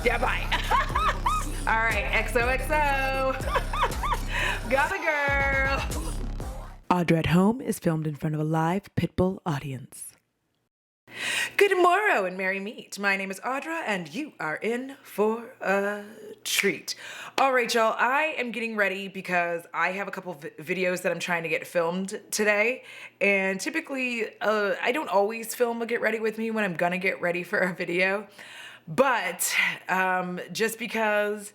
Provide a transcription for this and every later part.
Yeah, bye. All right, XOXO. Got a girl. Audra at Home is filmed in front of a live Pitbull audience. Good morrow and merry meet. My name is Audra and you are in for a treat. All right, y'all, I am getting ready because I have a couple of videos that I'm trying to get filmed today. And typically, I don't always film a get ready with me when I'm gonna get ready for a video. But just because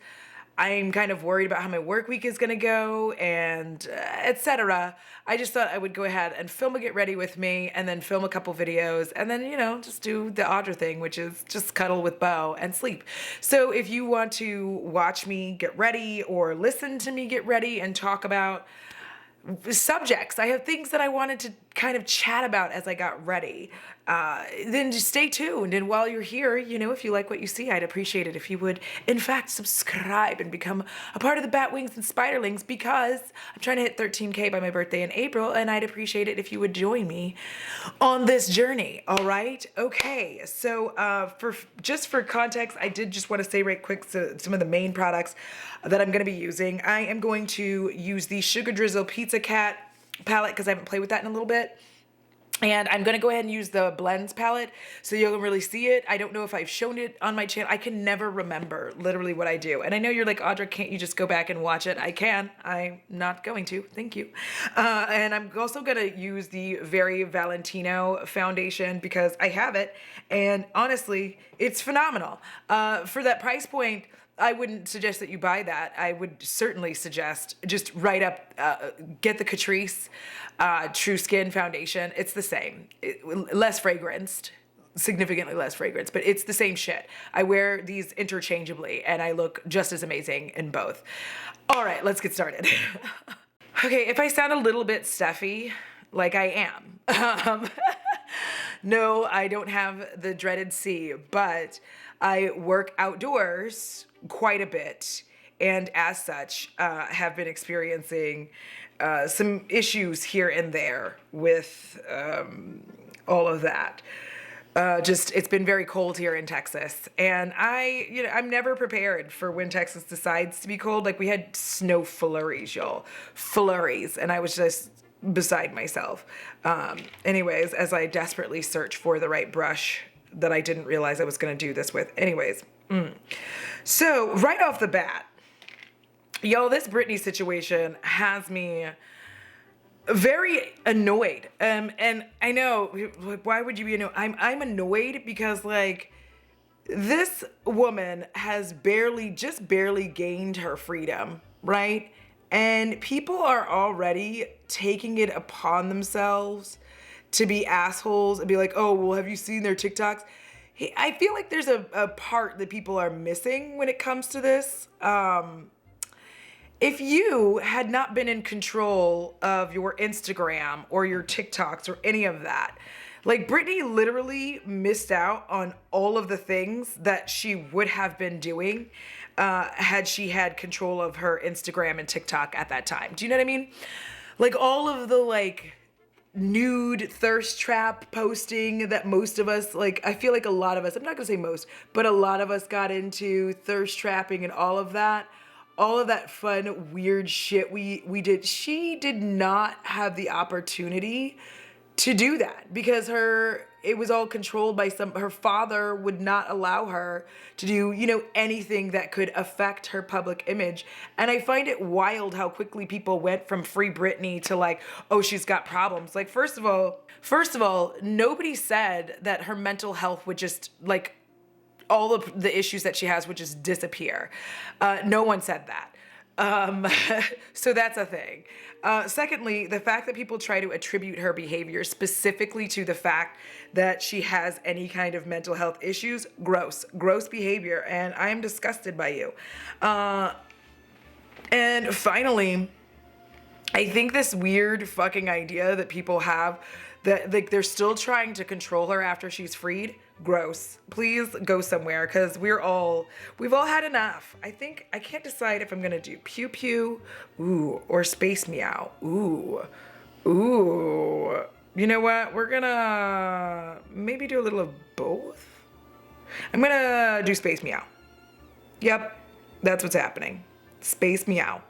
I'm kind of worried about how my work week is gonna go and etc. I just thought I would go ahead and film a get ready with me and then film a couple videos and then, you know, just do the Audra thing, which is just cuddle with Bo and sleep. So if you want to watch me get ready or listen to me get ready and talk about subjects, I have things that I wanted to kind of chat about as I got ready, then just stay tuned. And while you're here, you know, if you like what you see, I'd appreciate it if you would in fact subscribe and become a part of the Batwings and Spiderlings, because I'm trying to hit 13K by my birthday in April, and I'd appreciate it if you would join me on this journey. All right, okay, so for context, I did just want to say right quick some of the main products that I'm going to be using. I am going to use the Sugar Drizzle Pizza Cat palette because I haven't played with that in a little bit. And I'm going to go ahead and use the blends palette so you'll really see it. I don't know if I've shown it on my channel. I can never remember literally what I do. And I know you're like, Audra, can't you just go back and watch it? I can. I'm not going to. Thank you. And I'm also going to use the Very Valentino foundation because I have it. And honestly, it's phenomenal. For that price point, I wouldn't suggest that you buy that. I would certainly suggest just right up, get the Catrice True Skin foundation. It's the same, less fragranced, significantly less fragrance, but it's the same shit. I wear these interchangeably and I look just as amazing in both. All right, let's get started. Okay, if I sound a little bit stuffy, like I am, no, I don't have the dreaded C, but I work outdoors quite a bit, and as such, have been experiencing some issues here and there with all of that. It's been very cold here in Texas, and I'm never prepared for when Texas decides to be cold. Like, we had snow flurries, y'all, flurries, and I was just beside myself. Anyways, as I desperately search for the right brush that I didn't realize I was gonna do this with. Anyways, so right off the bat, y'all, this Britney situation has me very annoyed. And I know, like, why would you be annoyed? I'm annoyed because, like, this woman has just barely gained her freedom, right? And people are already taking it upon themselves to be assholes and be like, oh, well, have you seen their TikToks? I feel like there's a part that people are missing when it comes to this. If you had not been in control of your Instagram or your TikToks or any of that, like, Britney literally missed out on all of the things that she would have been doing had she had control of her Instagram and TikTok at that time. Do you know what I mean? Like, all of the, like, nude thirst trap posting that most of us, like, I feel like a lot of us, I'm not gonna say most, but a lot of us got into thirst trapping and all of that fun, weird shit we did. She did not have the opportunity to do that because it was all controlled by her father would not allow her to do, you know, anything that could affect her public image. And I find it wild how quickly people went from Free Britney to, like, oh, she's got problems. Like, first of all, nobody said that her mental health would just, like, all of the issues that she has would just disappear. No one said that. So that's a thing. Secondly, the fact that people try to attribute her behavior specifically to the fact that she has any kind of mental health issues, gross behavior, and I am disgusted by you. And finally, I think this weird fucking idea that people have that, like, they're still trying to control her after she's freed. Gross. Please go somewhere, because we've all had enough. I can't decide if I'm gonna do pew pew, ooh, or space meow, ooh. You know what? We're gonna maybe do a little of both. I'm gonna do space meow. Yep, that's what's happening. Space meow.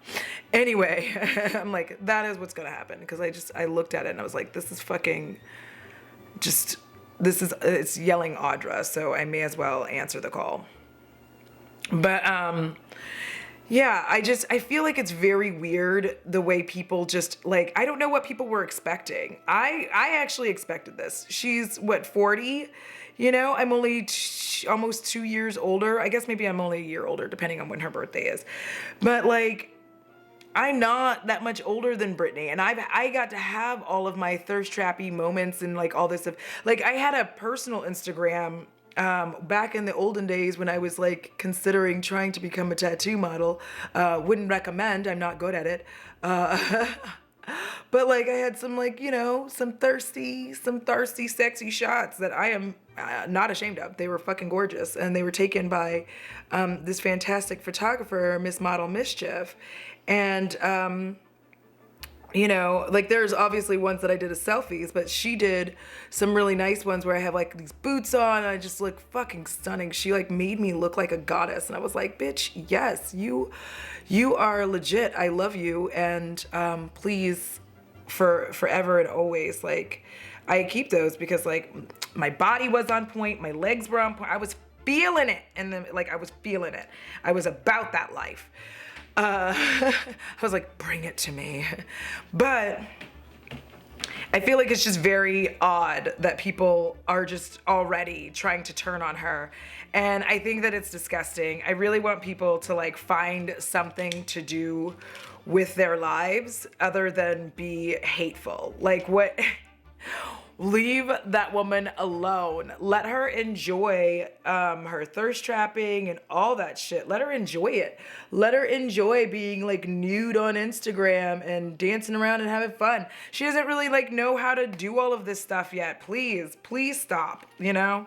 Anyway, I'm like, that is what's gonna happen, because I looked at it and I was like, this is fucking it's yelling Audra, so I may as well answer the call. But yeah, I feel like it's very weird the way people just, like, I don't know what people were expecting. I actually expected this. She's what, 40? You know, I'm only almost 2 years older. I guess maybe I'm only a year older, depending on when her birthday is. But like, I'm not that much older than Britney, and I got to have all of my thirst trappy moments and like all this stuff. Like, I had a personal Instagram back in the olden days when I was like considering trying to become a tattoo model. Wouldn't recommend. I'm not good at it. But like, I had some, like, you know, some thirsty, sexy shots that I am not ashamed of. They were fucking gorgeous, and they were taken by this fantastic photographer, Miss Model Mischief. And you know, like, there's obviously ones that I did as selfies, but she did some really nice ones where I have like these boots on and I just look fucking stunning. She like made me look like a goddess, and I was like, bitch, yes, you are legit. I love you, and please, for forever and always, like, I keep those because like my body was on point, my legs were on point, I was feeling it, and then like I was feeling it. I was about that life. I was like, bring it to me. But I feel like it's just very odd that people are just already trying to turn on her. And I think that it's disgusting. I really want people to like find something to do with their lives other than be hateful. Like, what? Leave that woman alone. Let her enjoy her thirst trapping and all that shit. Let her enjoy it. Let her enjoy being like nude on Instagram and dancing around and having fun. She doesn't really like know how to do all of this stuff yet. Please stop, you know?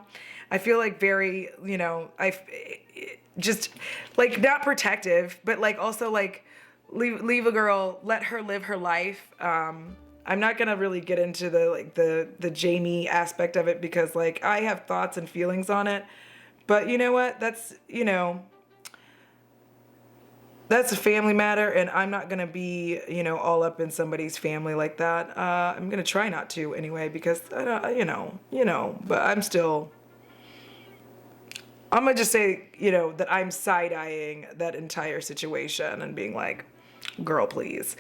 I feel like very, you know, just like not protective, but like also like leave a girl, let her live her life. I'm not gonna really get into the Jamie aspect of it because like I have thoughts and feelings on it, but you know what? That's, you know, that's a family matter, and I'm not gonna be, you know, all up in somebody's family like that. I'm gonna try not to anyway, because I don't, you know, but I'm gonna just say, you know, that I'm side-eyeing that entire situation and being like, girl, please.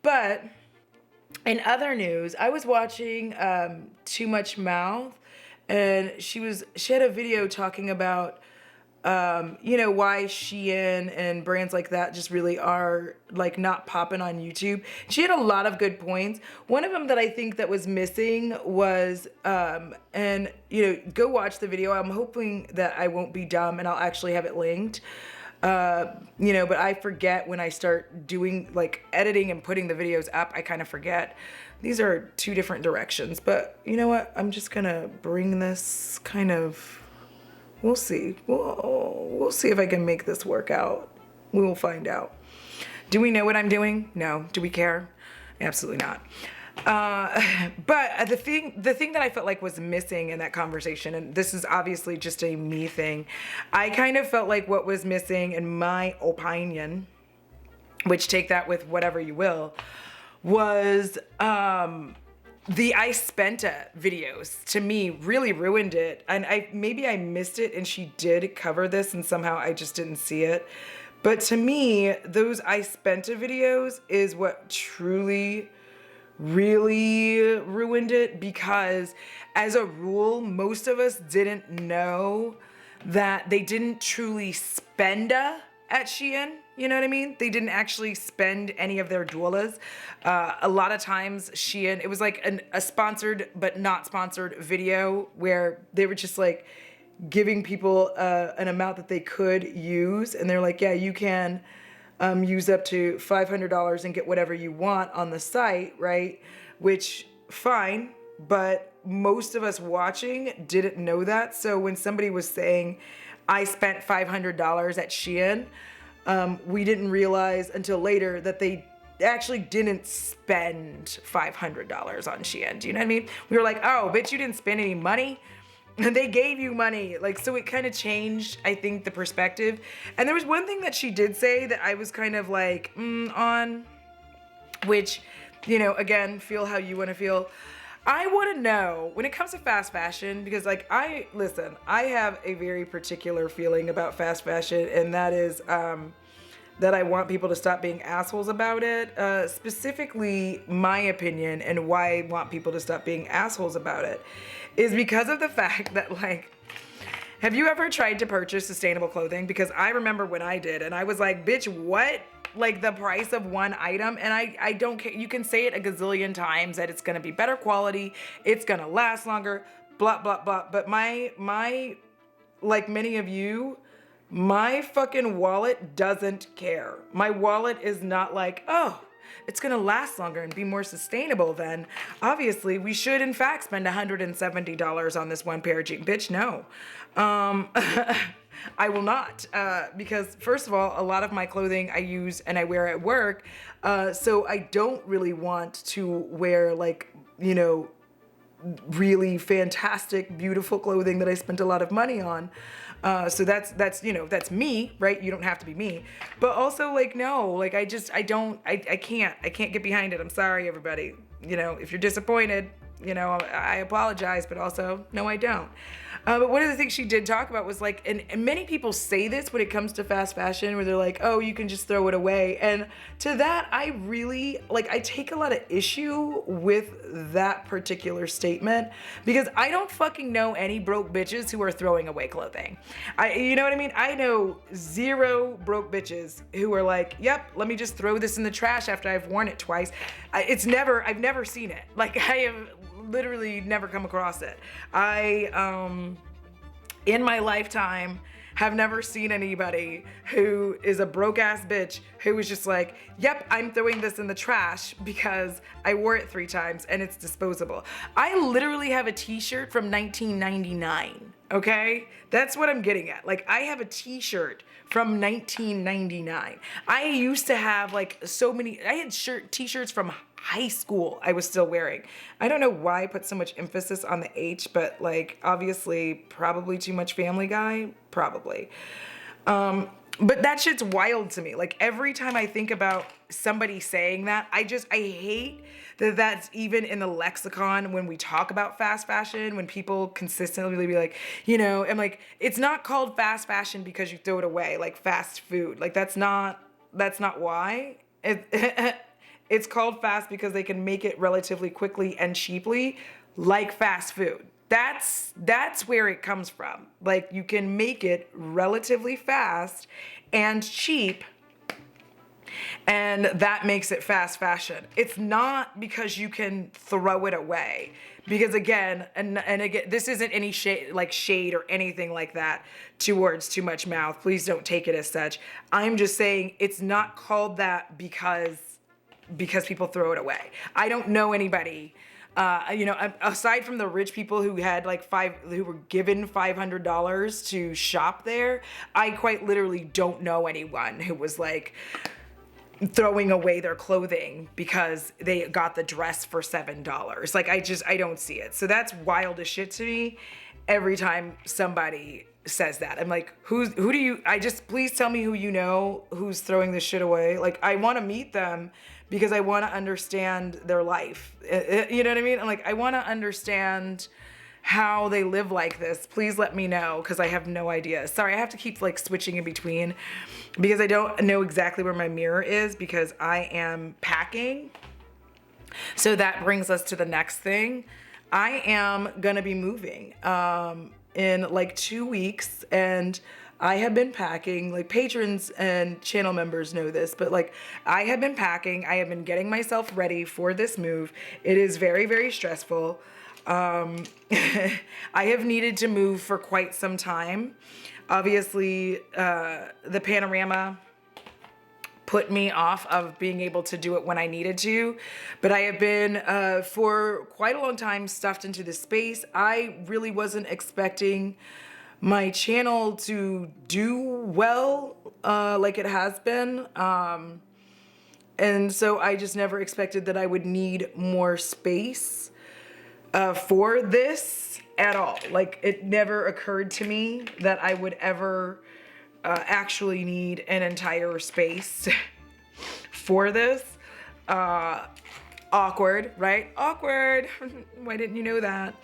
But in other news, I was watching Too Much Mouth, and she had a video talking about you know, why Shein and brands like that just really are like not popping on YouTube. She had a lot of good points. One of them that I think that was missing was, and you know, go watch the video. I'm hoping that I won't be dumb and I'll actually have it linked. You know, but I forget when I start doing like editing and putting the videos up, I kind of forget. These are two different directions, but you know what? I'm just gonna bring this kind of, we'll see. We'll see if I can make this work out. We will find out. Do we know what I'm doing? No. Do we care? Absolutely not. But the thing that I felt like was missing in that conversation, and this is obviously just a me thing, I kind of felt like what was missing, in my opinion, which take that with whatever you will, was the I Spent videos. To me, really ruined it. And maybe I missed it and she did cover this and somehow I just didn't see it. But to me, those I Spent videos is what truly really ruined it, because as a rule, most of us didn't know that they didn't truly spend at Shein. You know what I mean? They didn't actually spend any of their doulas. A lot of times Shein, it was like a sponsored but not sponsored video where they were just like giving people an amount that they could use. And they're like, yeah, you can use up to $500 and get whatever you want on the site, right? Which, fine, but most of us watching didn't know that. So when somebody was saying, I spent $500 at Shein, we didn't realize until later that they actually didn't spend $500 on Shein. Do you know what I mean? We were like, oh, bitch, you didn't spend any money. They gave you money. Like, so it kind of changed, I think, the perspective. And there was one thing that she did say that I was kind of like, on, which, you know, again, feel how you want to feel. I want to know when it comes to fast fashion, because like, I have a very particular feeling about fast fashion, and that is, that I want people to stop being assholes about it. Specifically, my opinion and why I want people to stop being assholes about it is because of the fact that, like, have you ever tried to purchase sustainable clothing? Because I remember when I did, and I was like, bitch, what? Like, the price of one item, and I don't care. You can say it a gazillion times that it's gonna be better quality, it's gonna last longer, blah, blah, blah. But my, like many of you, my fucking wallet doesn't care. My wallet is not like, oh, it's gonna last longer and be more sustainable then. Obviously, we should in fact spend $170 on this one pair of jeans. Bitch, no. I will not, because first of all, a lot of my clothing I use and I wear at work, so I don't really want to wear, like, you know, really fantastic, beautiful clothing that I spent a lot of money on. So that's, you know, that's me, right? You don't have to be me, but also, like, no, like, I can't get behind it. I'm sorry, everybody. You know, if you're disappointed, you know, I apologize, but also, no, I don't. But one of the things she did talk about was like, and many people say this when it comes to fast fashion, where they're like, oh, you can just throw it away. And to that, I really, like, I take a lot of issue with that particular statement, because I don't fucking know any broke bitches who are throwing away clothing. You know what I mean? I know zero broke bitches who are like, yep, let me just throw this in the trash after I've worn it twice. I've never seen it. Like, I have literally never come across it. In my lifetime, have never seen anybody who is a broke ass bitch who was just like, yep, I'm throwing this in the trash because I wore it 3 times and it's disposable. I literally have a t-shirt from 1999, okay? That's what I'm getting at. Like, I have a t-shirt from 1999. I used to have like so many, I had t-shirts from high school I was still wearing. I don't know why I put so much emphasis on the H, but like, obviously probably too much Family Guy, probably. But that shit's wild to me. Like, every time I think about somebody saying that, I hate that that's even in the lexicon when we talk about fast fashion, when people consistently be like, you know, I'm like, it's not called fast fashion because you throw it away, like fast food. Like, that's not why. It's called fast because they can make it relatively quickly and cheaply, like fast food. That's where it comes from. Like, you can make it relatively fast and cheap, and that makes it fast fashion. It's not because you can throw it away. Because again, and again, this isn't any shade or anything like that towards Too Much Mouth. Please don't take it as such. I'm just saying it's not called that because people throw it away. I don't know anybody, you know, aside from the rich people who had like who were given $500 to shop there, I quite literally don't know anyone who was like throwing away their clothing because they got the dress for $7. Like, I don't see it. So that's wild as shit to me. Every time somebody says that, I'm like, who do you, please tell me who you know who's throwing this shit away. Like, I want to meet them because I want to understand their life. You know what I mean? I'm like, I want to understand how they live like this. Please let me know, because I have no idea. Sorry, I have to keep like switching in between because I don't know exactly where my mirror is because I am packing. So that brings us to the next thing. I am gonna be moving in like 2 weeks, and I have been packing. Like, patrons and channel members know this, but like, I have been packing. I have been getting myself ready for this move. It is very, very stressful. I have needed to move for quite some time. Obviously, the panorama put me off of being able to do it when I needed to, but I have been for quite a long time stuffed into this space. I really wasn't expecting my channel to do well like it has been, and so I just never expected that I would need more space. for this at all. Like, it never occurred to me that I would ever actually need an entire space for this. Awkward, right? Awkward. Why didn't you know that?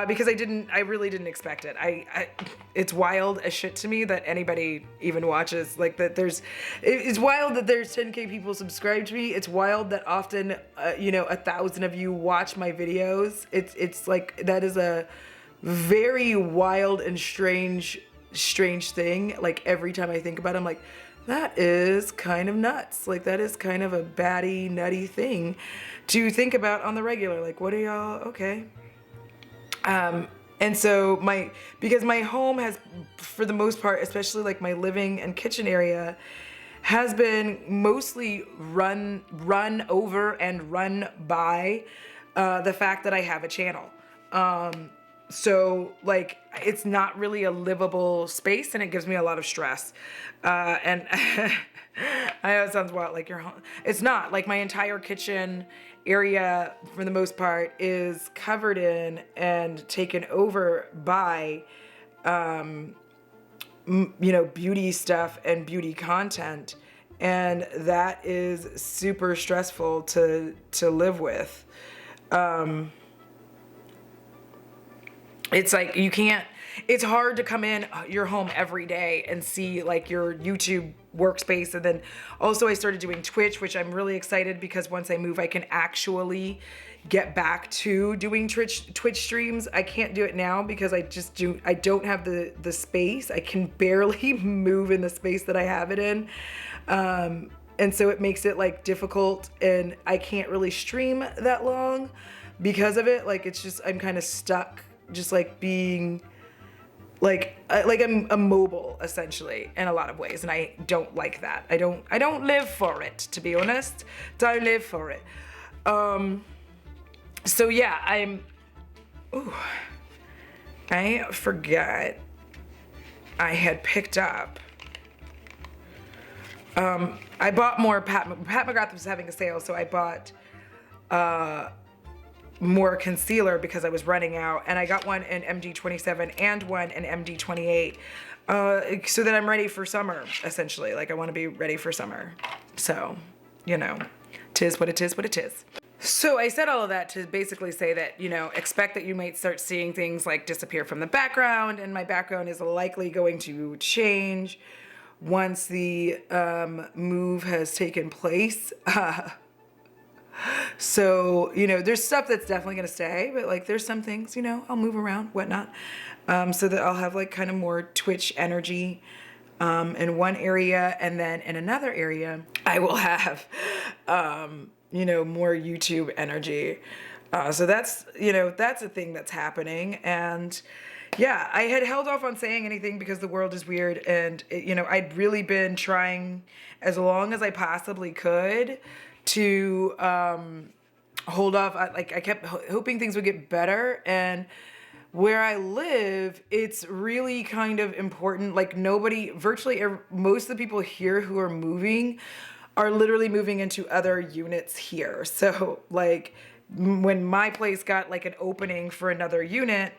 Because I really didn't expect it. It's wild as shit to me that anybody even watches, like that it's wild that there's 10K people subscribed to me. It's wild that often, 1,000 of you watch my videos. It's like, that is a very wild and strange thing. Like, every time I think about it, I'm like, that is kind of nuts. Like, that is kind of a batty, nutty thing to think about on the regular. Like, what are y'all, okay. And so because my home has, for the most part, especially like my living and kitchen area, has been mostly run over and run by the fact that I have a channel. So like, it's not really a livable space, and it gives me a lot of stress. And I know it sounds wild, like your home. It's not. Like, my entire kitchen area, for the most part, is covered in and taken over by, beauty stuff and beauty content. And that is super stressful to live with. It's like, it's hard to come in your home every day and see like your YouTube workspace. And then also I started doing Twitch, which I'm really excited, because once I move, I can actually get back to doing Twitch streams. I can't do it now because I don't have the space. I can barely move in the space that I have it in. And so it makes it like difficult, and I can't really stream that long because of it. Like, it's just, I'm kind of stuck, just like being like I'm immobile essentially in a lot of ways, and I don't like that. I don't live for it, to be honest. Don't live for it. So yeah, I forgot I had picked up. I bought more Pat McGrath was having a sale, so I bought more concealer because I was running out, and I got one in MD27 and one in MD28, so that I'm ready for summer, essentially. Like, I want to be ready for summer. So, tis what it is, what it is. So I said all of that to basically say that, expect that you might start seeing things like disappear from the background, and my background is likely going to change once the move has taken place. So, there's stuff that's definitely going to stay, but like, there's some things, I'll move around, whatnot, so that I'll have like kind of more Twitch energy in one area, and then in another area, I will have, more YouTube energy. So that's a thing that's happening. And yeah, I had held off on saying anything because the world is weird, and I'd really been trying as long as I possibly could to hold off. I kept hoping things would get better, and where I live, it's really kind of important. Like, most of the people here who are moving are literally moving into other units here. So like, when my place got like an opening for another unit,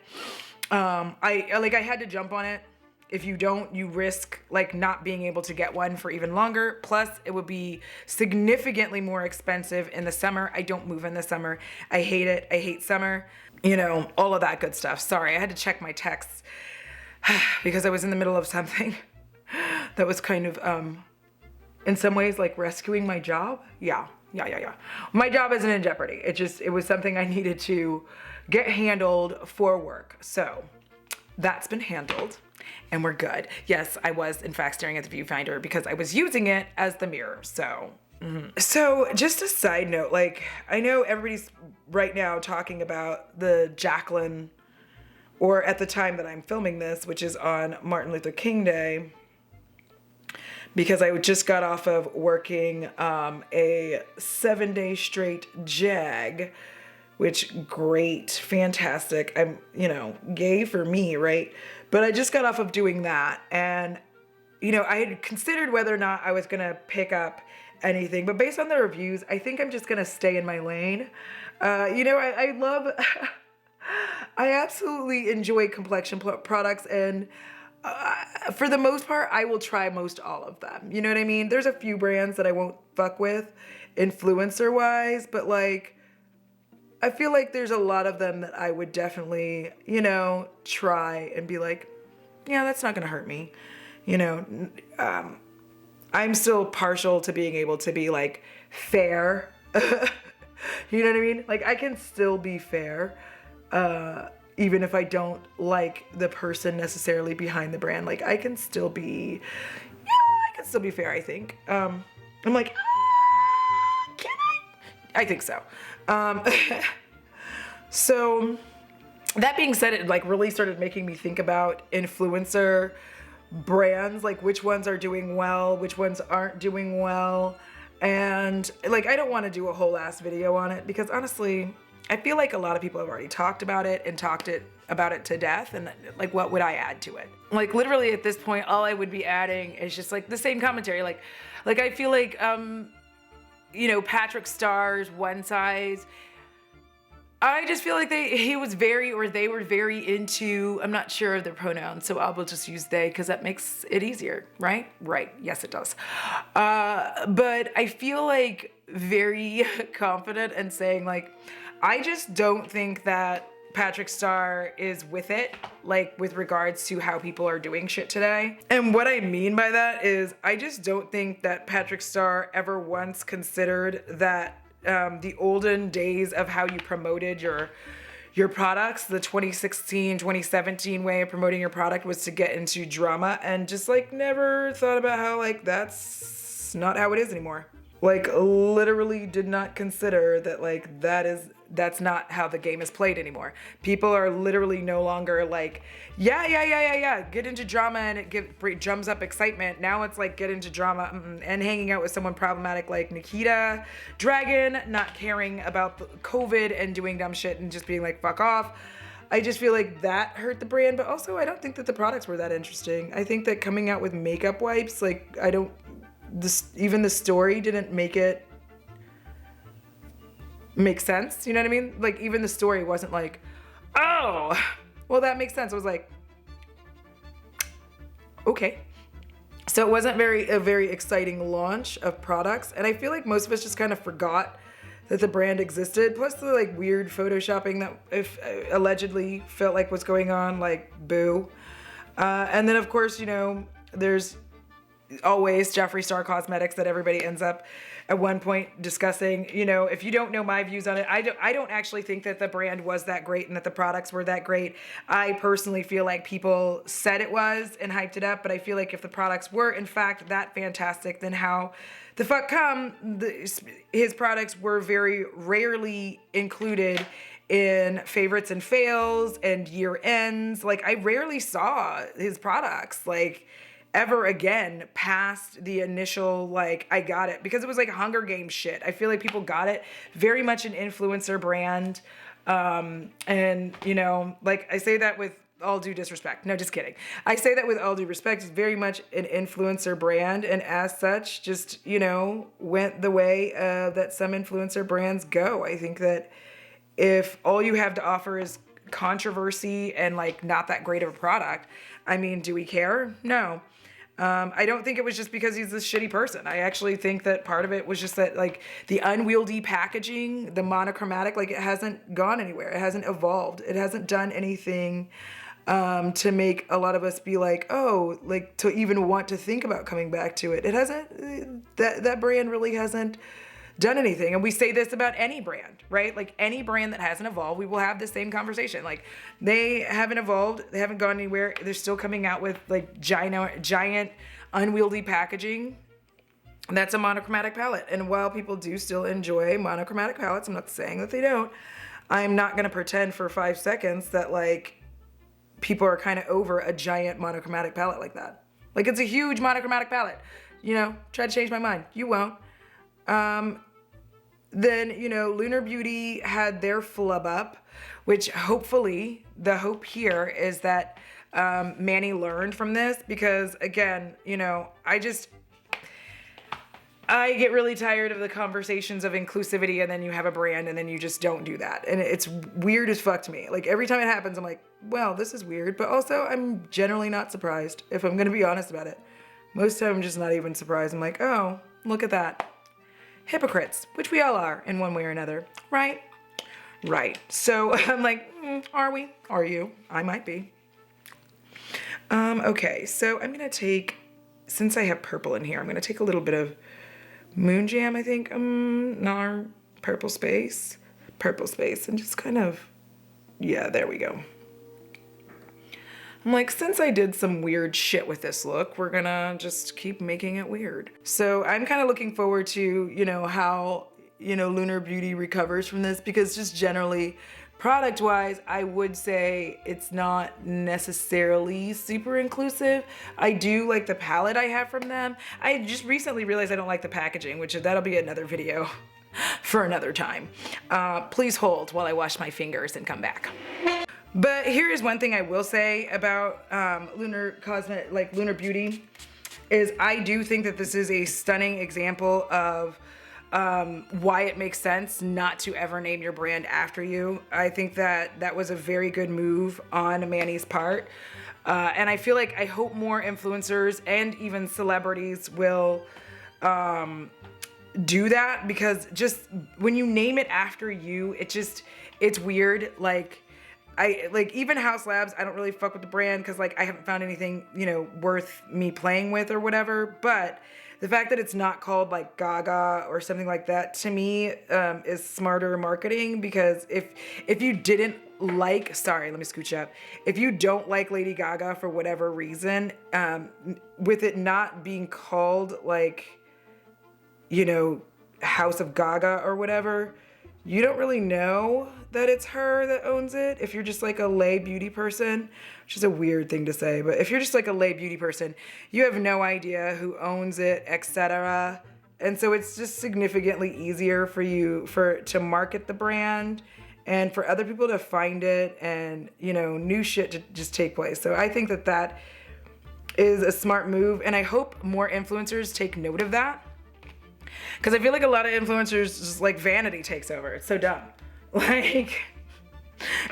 I had to jump on it. If you don't, you risk like not being able to get one for even longer. Plus, it would be significantly more expensive in the summer. I don't move in the summer. I hate it. I hate summer. All of that good stuff. Sorry, I had to check my texts because I was in the middle of something that was kind of, in some ways, like rescuing my job. Yeah. My job isn't in jeopardy. It was something I needed to get handled for work. So that's been handled. And we're good. Yes, I was in fact staring at the viewfinder because I was using it as the mirror. So, So just a side note, like, I know everybody's right now talking about the Jacqueline, or at the time that I'm filming this, which is on Martin Luther King Day, because I just got off of working a 7-day straight JAG, which great, fantastic. I'm, yay for me, right? But I just got off of doing that, and, I had considered whether or not I was going to pick up anything, but based on the reviews, I think I'm just going to stay in my lane. I love, I absolutely enjoy complexion products, and for the most part, I will try most all of them. You know what I mean? There's a few brands that I won't fuck with influencer wise, but like, I feel like there's a lot of them that I would definitely, you know, try and be like, yeah, that's not gonna hurt me. You know, I'm still partial to being able to be like fair. You know what I mean? Like, I can still be fair, even if I don't like the person necessarily behind the brand. Like, I can still be, yeah, I can still be fair, I think. I'm like, can I? I think so. So that being said, it like really started making me think about influencer brands, like which ones are doing well, which ones aren't doing well. And like, I don't want to do a whole ass video on it because honestly, I feel like a lot of people have already talked about it and about it to death. And like, what would I add to it? Like literally at this point, all I would be adding is just like the same commentary. Like I feel like, you know, Patrick Starr's One Size, I just feel like they were very into, I'm not sure of their pronouns, so I will just use they because that makes it easier, right? Right, yes it does. But I feel like very confident in saying like, I just don't think that Patrick Starr is with it, like with regards to how people are doing shit today. And what I mean by that is I just don't think that Patrick Starr ever once considered that the olden days of how you promoted your products, the 2016, 2017 way of promoting your product was to get into drama, and just like never thought about how like that's not how it is anymore. Like literally did not consider that like that's not how the game is played anymore. People are literally no longer like, yeah, get into drama and it drums up excitement. Now it's like get into drama and hanging out with someone problematic like Nikita Dragon, not caring about COVID and doing dumb shit and just being like, fuck off. I just feel like that hurt the brand, but also I don't think that the products were that interesting. I think that coming out with makeup wipes, like even the story didn't make it make sense. You know what I mean? Like even the story wasn't like, oh, well that makes sense. I was like, okay. So it wasn't a very exciting launch of products. And I feel like most of us just kind of forgot that the brand existed. Plus the like weird photoshopping that if allegedly felt like was going on, like boo. And then of course, you know, there's always Jeffree Star Cosmetics that everybody ends up at one point discussing. You know, if you don't know my views on it, I don't actually think that the brand was that great and that the products were that great. I personally feel like people said it was and hyped it up, but I feel like if the products were in fact that fantastic, then how the fuck come his products were very rarely included in favorites and fails and year ends. Like I rarely saw his products like ever again past the initial like I got it, because it was like Hunger Games shit. I feel like people got it, very much an influencer brand, and you know, like I say that with all due disrespect, no, just kidding, I say that with all due respect, it's very much an influencer brand, and as such just, you know, went the way that some influencer brands go. I think that if all you have to offer is controversy and like not that great of a product, I mean, do we care? No. I don't think it was just because he's this shitty person. I actually think that part of it was just that like the unwieldy packaging, the monochromatic, like it hasn't gone anywhere. It hasn't evolved. It hasn't done anything to make a lot of us be like, oh, like to even want to think about coming back to it. It hasn't, that brand really hasn't done anything. And we say this about any brand, right? Like any brand that hasn't evolved, we will have the same conversation. Like they haven't evolved, they haven't gone anywhere. They're still coming out with like giant unwieldy packaging. That's a monochromatic palette. And while people do still enjoy monochromatic palettes, I'm not saying that they don't, I'm not going to pretend for 5 seconds that like people are kind of over a giant monochromatic palette like that. Like it's a huge monochromatic palette. You know, try to change my mind. You won't. Then, you know, Lunar Beauty had their flub up, which hopefully the hope here is that Manny learned from this, because again, you know, I get really tired of the conversations of inclusivity, and then you have a brand and then you just don't do that. And it's weird as fuck to me. Like every time it happens, I'm like, well, this is weird. But also I'm generally not surprised, if I'm gonna be honest about it. Most of the time I'm just not even surprised. I'm like, oh, look at that. Hypocrites, which we all are in one way or another, right? Right. So I'm like, are we? Are you? I might be. Okay, so I'm gonna take, since I have purple in here, I'm gonna take a little bit of Moon Jam, I think, NAR purple space, and just kind of, yeah, there we go. I'm like, since I did some weird shit with this look, we're gonna just keep making it weird. So I'm kind of looking forward to, you know, how, you know, Lunar Beauty recovers from this, because just generally, product-wise, I would say it's not necessarily super inclusive. I do like the palette I have from them. I just recently realized I don't like the packaging, which that'll be another video for another time. Please hold while I wash my fingers and come back. But here is one thing I will say about Lunar Beauty, is I do think that this is a stunning example of why it makes sense not to ever name your brand after you. I think that that was a very good move on Manny's part. And I feel like, I hope more influencers and even celebrities will do that, because just when you name it after you, it's weird. Like, even House Labs, I don't really fuck with the brand because like I haven't found anything, you know, worth me playing with or whatever. But the fact that it's not called like Gaga or something like that, to me, is smarter marketing, because if you didn't like, sorry, let me scooch up. If you don't like Lady Gaga for whatever reason, with it not being called like, you know, House of Gaga or whatever, you don't really know that it's her that owns it. If you're just like a lay beauty person, which is a weird thing to say, but if you're just like a lay beauty person, you have no idea who owns it, etc. And so it's just significantly easier for you to market the brand and for other people to find it, and, you know, new shit to just take place. So I think that that is a smart move, and I hope more influencers take note of that. Because I feel like a lot of influencers, just like vanity takes over. It's so dumb. Like,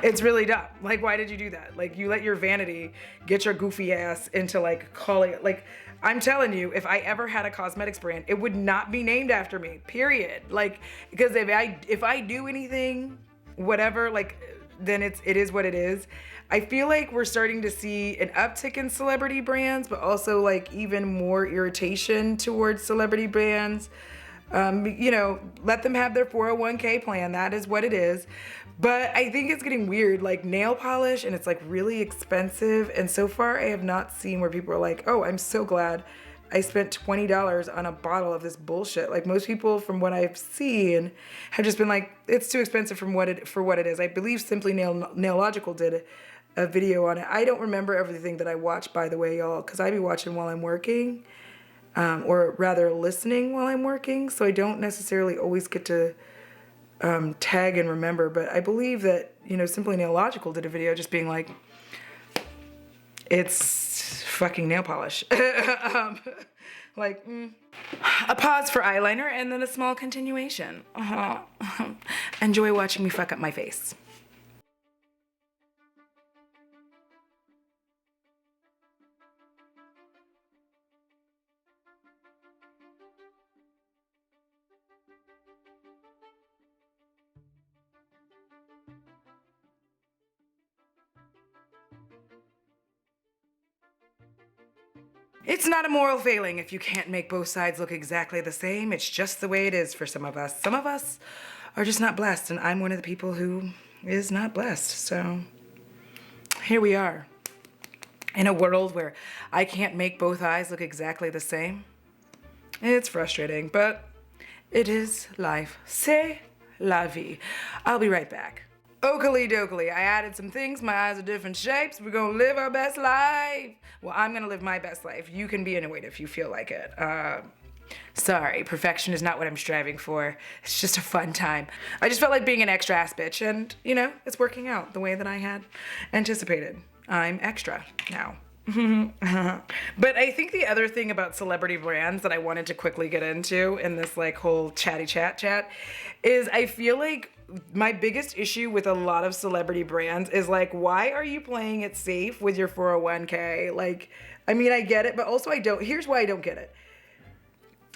it's really dumb. Like, why did you do that? Like, you let your vanity get your goofy ass into like calling it. Like, I'm telling you, if I ever had a cosmetics brand, it would not be named after me, period. Like, because if I do anything, whatever, like, then it is what it is. I feel like we're starting to see an uptick in celebrity brands, but also like even more irritation towards celebrity brands. You know, let them have their 401k plan. That is what it is. But I think it's getting weird, like nail polish, and it's like really expensive. And so far I have not seen where people are like, oh, I'm so glad I spent $20 on a bottle of this bullshit. Like, most people, from what I've seen, have just been like, it's too expensive for what it is. I believe Simply Nailogical did a video on it. I don't remember everything that I watch, by the way, y'all, because I be watching while I'm working, or rather listening while I'm working. So I don't necessarily always get to tag and remember. But I believe that, you know, Simply Nailogical did a video just being like, it's fucking nail polish. Like, a pause for eyeliner and then a small continuation. Enjoy watching me fuck up my face. It's not a moral failing if you can't make both sides look exactly the same. It's just the way it is for some of us. Some of us are just not blessed, and I'm one of the people who is not blessed. So here we are in a world where I can't make both eyes look exactly the same. It's frustrating, but it is life. C'est la vie. I'll be right back. Oakley dokley, I added some things. My eyes are different shapes. We're gonna live our best life. Well, I'm gonna live my best life. You can be annoyed if you feel like it. Sorry, perfection is not what I'm striving for. It's just a fun time. I just felt like being an extra ass bitch, and, you know, it's working out the way that I had anticipated. I'm extra now. But I think the other thing about celebrity brands that I wanted to quickly get into in this like whole chatty chat is I feel like my biggest issue with a lot of celebrity brands is like, why are you playing it safe with your 401k? Like, I mean, I get it, but also I don't. Here's why I don't get it.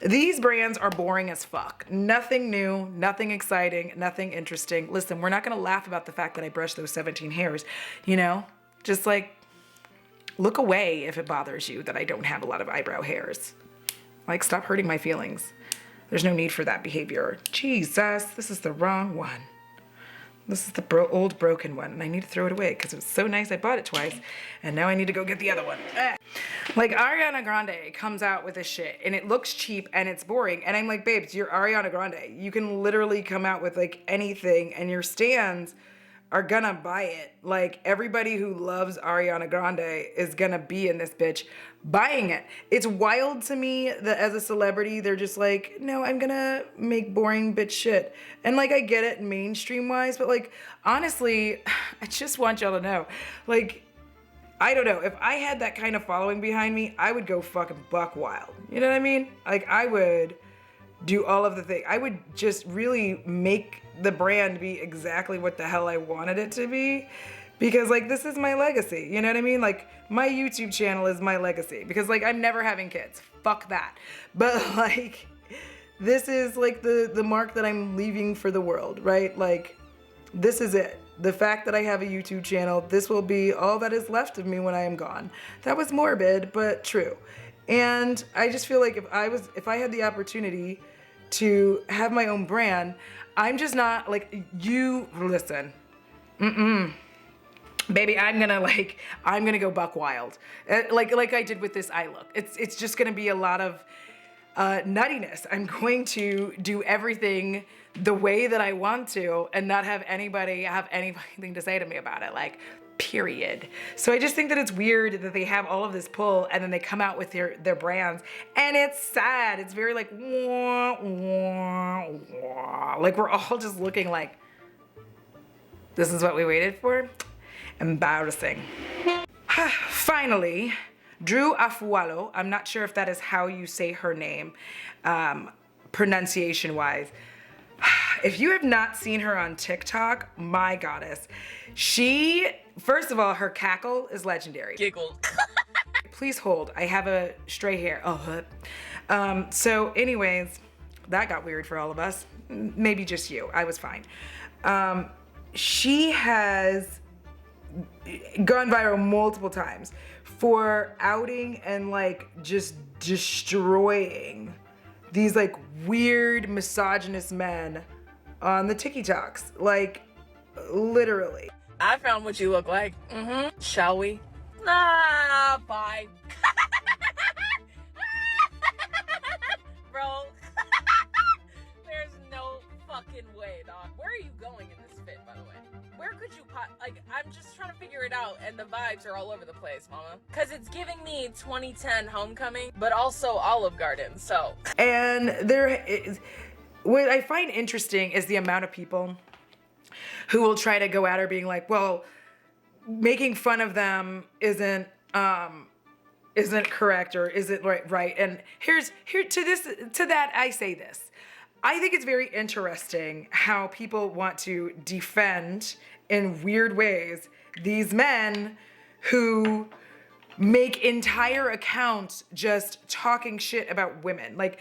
These brands are boring as fuck. Nothing new, nothing exciting, nothing interesting. Listen, we're not gonna laugh about the fact that I brushed those 17 hairs, you know? Just like, look away if it bothers you that I don't have a lot of eyebrow hairs. Like, stop hurting my feelings. There's no need for that behavior. Jesus, this is the wrong one. This is the old broken one, and I need to throw it away because it was so nice I bought it twice, and now I need to go get the other one. Like, Ariana Grande comes out with this shit, and it looks cheap, and it's boring, and I'm like, babes, you're Ariana Grande. You can literally come out with, like, anything, and your stans are gonna buy it. Like, everybody who loves Ariana Grande is gonna be in this bitch buying it. It's wild to me that as a celebrity, they're just like, no, I'm gonna make boring bitch shit. And like, I get it mainstream wise, but like, honestly, I just want y'all to know, like, I don't know, if I had that kind of following behind me, I would go fucking buck wild. You know what I mean? Like, I would do all of the things. I would just really make the brand be exactly what the hell I wanted it to be, because like, this is my legacy. You know what I mean? Like, my YouTube channel is my legacy because like, I'm never having kids. Fuck that. But like, this is like the mark that I'm leaving for the world, right? Like, this is it. The fact that I have a YouTube channel, this will be all that is left of me when I am gone. That was morbid, but true. And I just feel like if I had the opportunity to have my own brand, I'm just not like, you listen. Baby, I'm gonna go buck wild. Like I did with this eye look. It's just gonna be a lot of nuttiness. I'm going to do everything the way that I want to and not have anybody have anything to say to me about it, like, period. So I just think that it's weird that they have all of this pull and then they come out with their brands, and it's sad. It's very like, wah, wah, wah. Like, we're all just looking like, this is what we waited for? Embarrassing. Finally, Drew Afualo, I'm not sure if that is how you say her name, pronunciation-wise. If you have not seen her on TikTok, my goddess. She, first of all, her cackle is legendary. Giggle. Please hold, I have a stray hair. Oh, so anyways, that got weird for all of us. Maybe just you, I was fine. She has gone viral multiple times for outing and like just destroying these like weird misogynist men on the TikToks, like literally. I found what you look like. Shall we? Nah, bye. Bro. There's no fucking way, dog. Where are you going in this fit, by the way? Where could you like, I'm just trying to figure it out, and the vibes are all over the place, mama. Cause it's giving me 2010 Homecoming, but also Olive Garden, so. And what I find interesting is the amount of people who will try to go at her being like, well, making fun of them isn't correct or isn't right. And to that I say this. I think it's very interesting how people want to defend in weird ways these men who make entire accounts just talking shit about women. Like,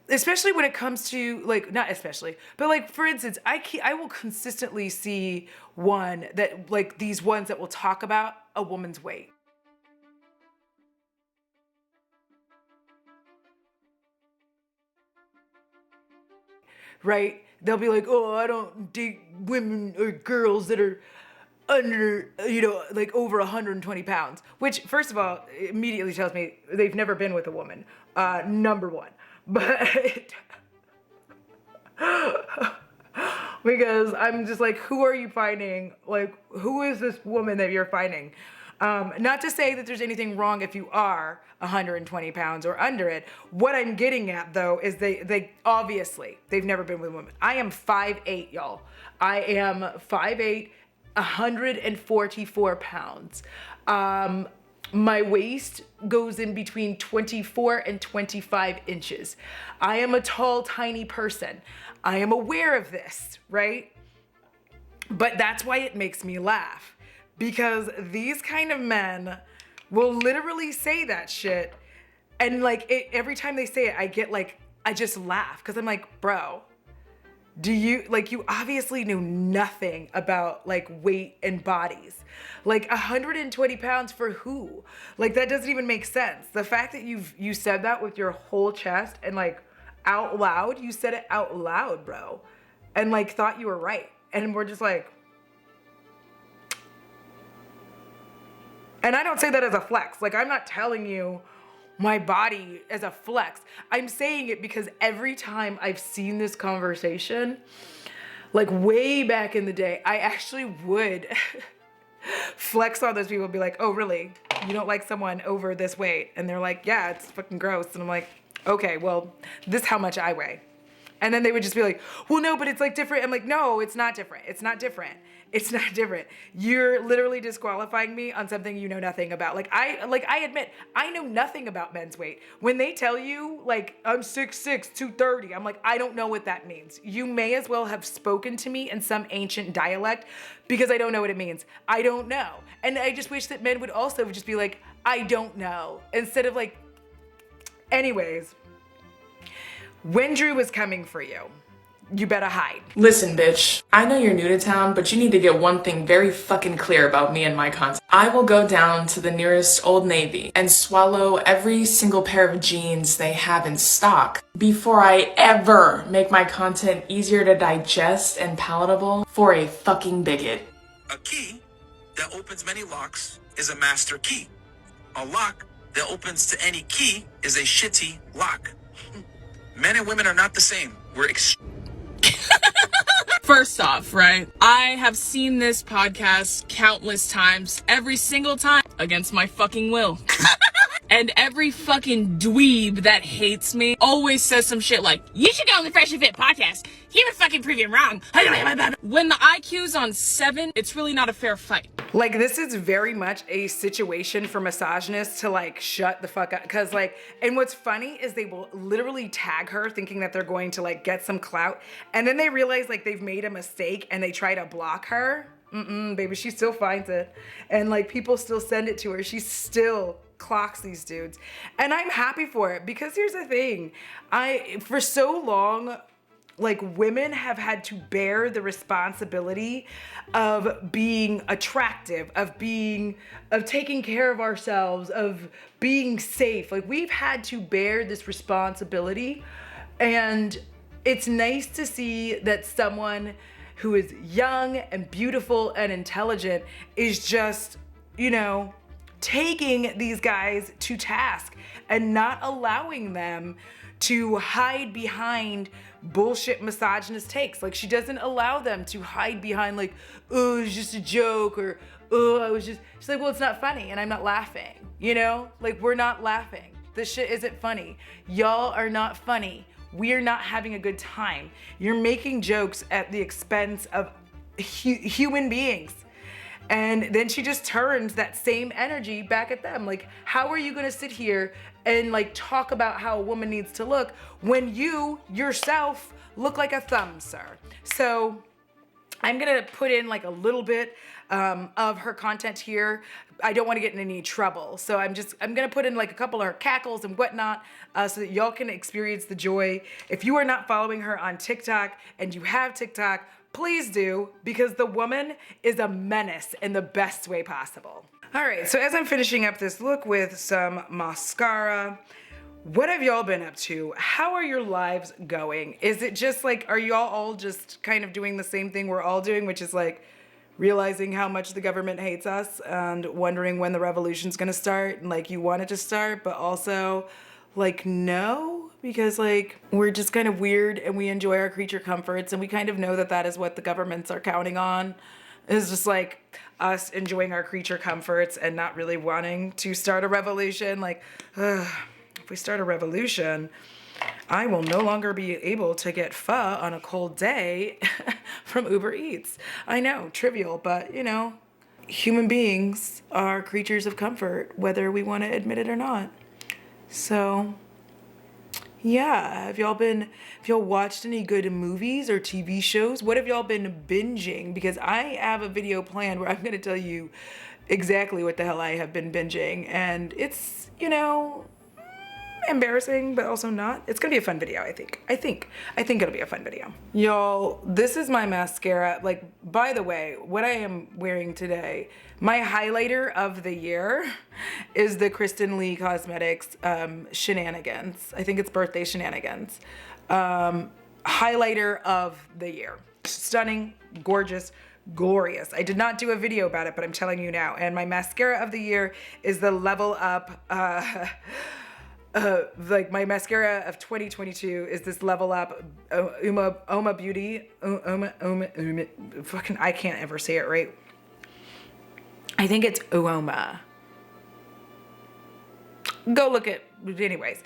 especially when it comes to, like, not especially, but like, for instance, I will consistently see one that, like, these ones that will talk about a woman's weight. Right? They'll be like, oh, I don't date women or girls that are under, like over 120 pounds. Which, first of all, immediately tells me they've never been with a woman, number one. But, because I'm just like, who are you finding? Like, who is this woman that you're finding? Not to say that there's anything wrong if you are 120 pounds or under it. What I'm getting at, though, is they obviously, they've never been with a woman. I am 5'8", y'all. I am 5'8", 144 pounds. My waist goes in between 24 and 25 inches. I am a tall, tiny person. I am aware of this, right? But that's why it makes me laugh, because these kind of men will literally say that shit. And like every time they say it, I just laugh, because I'm like, bro, do you, like, you obviously know nothing about like weight and bodies. Like 120 pounds for who? Like, that doesn't even make sense. The fact that you said that with your whole chest and like out loud, you said it out loud, bro. And like thought you were right. And we're just like, and I don't say that as a flex. Like, I'm not telling you my body as a flex. I'm saying it because every time I've seen this conversation, like way back in the day, I actually would flex on those people and be like, oh, really? You don't like someone over this weight? And they're like, yeah, it's fucking gross. And I'm like, okay, well, this is how much I weigh. And then they would just be like, well, no, but it's like different. I'm like, no, it's not different. It's not different. It's not different. You're literally disqualifying me on something you know nothing about. Like I admit, I know nothing about men's weight. When they tell you like I'm 6'6", 230, I'm like, I don't know what that means. You may as well have spoken to me in some ancient dialect, because I don't know what it means. I don't know. And I just wish that men would also just be like, I don't know, instead of like, anyways, when Drew was coming for you, you better hide. Listen, bitch, I know you're new to town, but you need to get one thing very fucking clear about me and my content. I will go down to the nearest Old Navy and swallow every single pair of jeans they have in stock before I ever make my content easier to digest and palatable for a fucking bigot. A key that opens many locks is a master key. A lock that opens to any key is a shitty lock. Men and women are not the same. We're First off, right, I have seen this podcast countless times, every single time, against my fucking will. And every fucking dweeb that hates me always says some shit like, you should go on the Fresh and Fit podcast. He would fucking prove you wrong. When the IQ's on 7, it's really not a fair fight. Like, this is very much a situation for misogynists to like shut the fuck up. Cause like, and what's funny is they will literally tag her thinking that they're going to like get some clout. And then they realize like they've made a mistake and they try to block her. Baby, she still finds it. And like people still send it to her. She still clocks these dudes. And I'm happy for it, because here's the thing. For so long, like, women have had to bear the responsibility of being attractive, of taking care of ourselves, of being safe. Like, we've had to bear this responsibility. And it's nice to see that someone who is young and beautiful and intelligent is just, you know, taking these guys to task and not allowing them to hide behind bullshit misogynist takes. Like, she doesn't allow them to hide behind like, oh, it's just a joke, or oh, she's like, well, it's not funny and I'm not laughing, you know? Like, we're not laughing. This shit isn't funny. Y'all are not funny. We're not having a good time. You're making jokes at the expense of human beings. And then she just turns that same energy back at them. Like, how are you gonna sit here and like talk about how a woman needs to look when you yourself look like a thumb, sir? So I'm gonna put in like a little bit of her content here. I don't wanna get in any trouble. So I'm gonna put in like a couple of her cackles and whatnot so that y'all can experience the joy. If you are not following her on TikTok and you have TikTok, please do, because the woman is a menace in the best way possible. All right, so as I'm finishing up this look with some mascara, what have y'all been up to? How are your lives going? Is it just like, are y'all all just kind of doing the same thing we're all doing, which is like realizing how much the government hates us and wondering when the revolution's gonna start, and like you want it to start, but also like, no, because like we're just kind of weird and we enjoy our creature comforts, and we kind of know that that is what the governments are counting on, is just like us enjoying our creature comforts and not really wanting to start a revolution. Like, if we start a revolution, I will no longer be able to get pho on a cold day from Uber Eats. I know, trivial, but you know, human beings are creatures of comfort, whether we want to admit it or not. So, yeah, have y'all watched any good movies or TV shows? What have y'all been binging? Because I have a video planned where I'm going to tell you exactly what the hell I have been binging. And it's, embarrassing, but also not. It's gonna be a fun video, I think. I think it'll be a fun video. Y'all, this is my mascara. Like, by the way, what I am wearing today, my highlighter of the year is the Kristen Lee Cosmetics Shenanigans. I think it's Birthday Shenanigans. Highlighter of the year. Stunning, gorgeous, glorious. I did not do a video about it, but I'm telling you now. And my mascara of the year is the Level Up, like my mascara of 2022 is this Level Up Oma Beauty. Fucking, I can't ever say it right. I think it's Uoma. Go look at, anyways.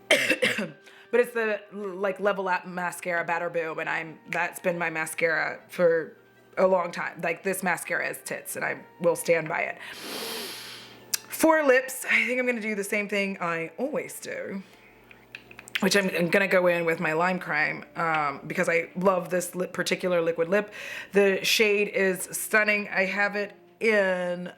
But it's the like Level Up mascara Batter Boom, and that's been my mascara for a long time. Like, this mascara is tits, and I will stand by it. For lips, I think I'm gonna do the same thing I always do, which I'm gonna go in with my Lime Crime because I love this particular liquid lip. The shade is stunning. I have it in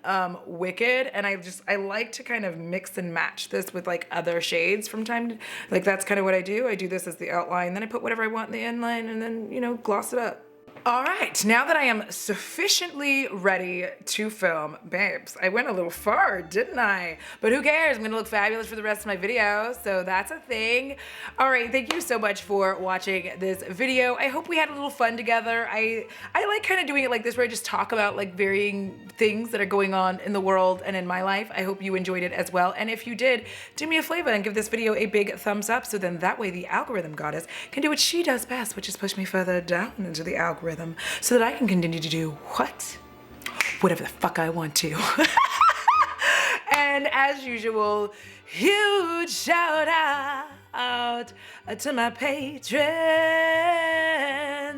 Wicked, and I like to kind of mix and match this with like other shades from time to, like, that's kind of what I do. I do this as the outline, then I put whatever I want in the inline, and then, gloss it up. All right, now that I am sufficiently ready to film, babes, I went a little far, didn't I? But who cares? I'm gonna look fabulous for the rest of my video, so that's a thing. All right, thank you so much for watching this video. I hope we had a little fun together. I like kind of doing it like this, where I just talk about like varying things that are going on in the world and in my life. I hope you enjoyed it as well. And if you did, do me a favor and give this video a big thumbs up, so then that way the algorithm goddess can do what she does best, which is push me further down into the algorithm, so that I can continue to do whatever the fuck I want to. And as usual, huge shout out to my patrons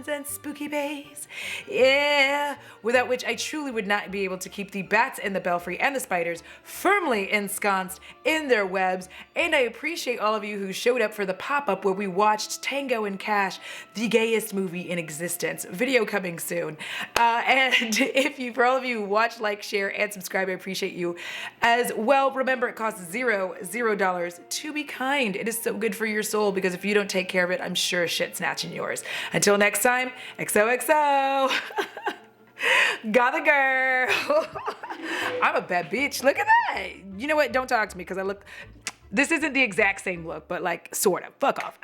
and spooky bays, yeah, without which I truly would not be able to keep the bats and the belfry and the spiders firmly ensconced in their webs. And I appreciate all of you who showed up for the pop-up where we watched Tango and Cash, the gayest movie in existence. Video coming soon. And for all of you who watch, like, share, and subscribe, I appreciate you as well. Remember, it costs $0 to be kind. It is so good for your soul, because if you don't take care of it, I'm sure shit snatching yours. Until next time, XOXO. Got the girl. I'm a bad bitch. Look at that. You know what? Don't talk to me, because this isn't the exact same look, but like, sort of. Fuck off.